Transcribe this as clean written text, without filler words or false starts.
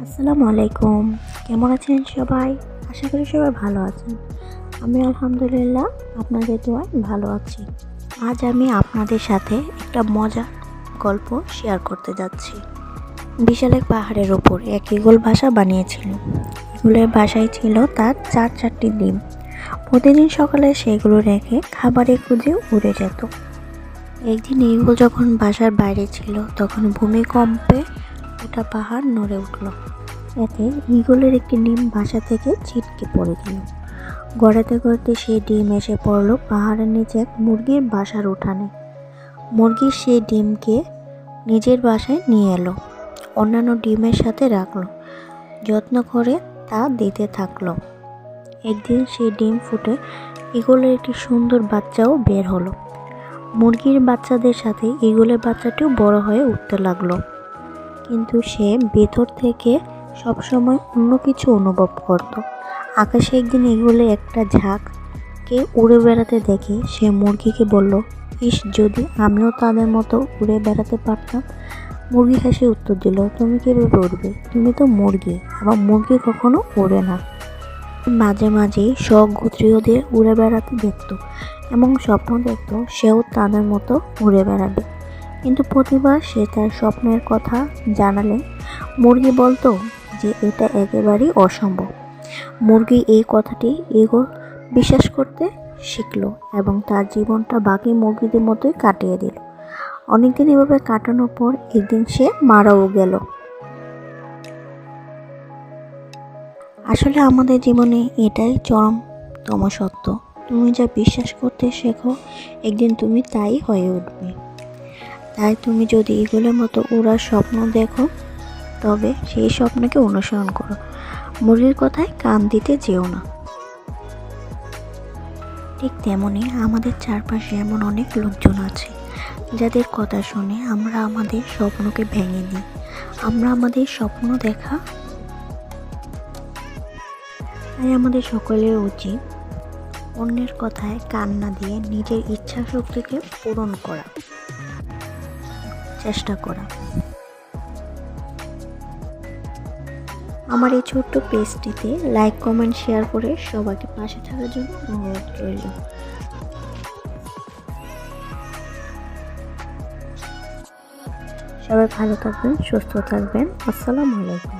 আসসালামু আলাইকুম। কেমন আছেন সবাই? আশা করি সবাই ভালো আছেন। আমি আলহামদুলিল্লাহ আপনাদের দোয়ায় ভালো আছি। আজ আমি আপনাদের সাথে একটা মজার গল্প শেয়ার করতে যাচ্ছি। বিশাল এক পাহাড়ের ওপর এক ঈগল বাসা বানিয়েছিল। ঈগলের বাসায় ছিল তার 4টি ডিম। প্রতিদিন সকালে সেগুলো রেখে খাবারের খুঁজে উড়ে যেত। একদিন ঈগল যখন বাসার বাইরে ছিল তখন ভূমিকম্পে গোটা পাহাড় নড়ে উঠল। এতে ঈগলের একটি ডিম বাসা থেকে ছিটকে পড়ে গেল। গড়াতে গড়াতে সেই ডিম এসে পড়ল পাহাড়ের নিচে এক মুরগির বাসার উঠানে। মুরগি সেই ডিমকে নিজের বাসায় নিয়ে এলো, অন্যান্য ডিমের সাথে রাখলো, যত্ন করে তা দিতে থাকলো। একদিন সেই ডিম ফুটে ঈগলের একটি সুন্দর বাচ্চাও বের হলো। মুরগির বাচ্চাদের সাথে ঈগলের বাচ্চাটিও বড় হয়ে উঠতে লাগলো, কিন্তু সে ভেতর থেকে সবসময় অন্য কিছু অনুভব করত। আকাশে একদিন ঈগলে একটা ঝাঁককে উড়ে বেড়াতে দেখে সে মুরগিকে বলল, ইস, যদি আমিও তাদের মতো উড়ে বেড়াতে পারতাম। মুরগি হেসে উত্তর দিল, তুমি কীভাবে উড়বে? তুমি তো মুরগি, আবার মুরগি কখনো ওড়ে না। মাঝে মাঝেই শখ গোত্রীয়দের উড়ে বেড়াতে দেখত এবং স্বপ্ন দেখত সেও তাদের মতো উড়ে বেড়াবে। কিন্তু প্রতিবার সে তার স্বপ্নের কথা জানালে মুরগি বলতো যে এটা একেবারেই অসম্ভব। মুরগি এই কথাটি ঈগল বিশ্বাস করতে শিখলো এবং তার জীবনটা বাকি মুরগিদের মতোই কাটিয়ে দিল। অনেকদিন এভাবে কাটানোর পর একদিন সে মারাও গেল। আসলে আমাদের জীবনে এটাই চরমতম সত্য। তুমি যা বিশ্বাস করতে শেখো একদিন তুমি তাই হয়ে উঠবে। তাই তুমি যদি ঈগলের মতো উড়ার স্বপ্ন দেখো তবে সেই স্বপ্নকে অনুসরণ করো। মুরগির কথায় কান দিতে যেও না। ঠিক তেমনই আমাদের চারপাশে এমন অনেক লোকজন আছে যাদের কথা শুনে আমরা আমাদের স্বপ্নকে ভেঙে দিই। আমরা আমাদের স্বপ্ন দেখা, তাই আমাদের সকলের উচিত অন্যের কথায় কান না দিয়ে নিজের ইচ্ছা শক্তিকে পূরণ করা চেষ্টা করা। আমার এই ছোট্ট পেজটিতে লাইক, কমেন্ট, শেয়ার করে সবাইকে পাশে থাকার জন্য অনুরোধ রইল। সবাই ভালো থাকবেন, সুস্থ থাকবেন। আসসালামু আলাইকুম।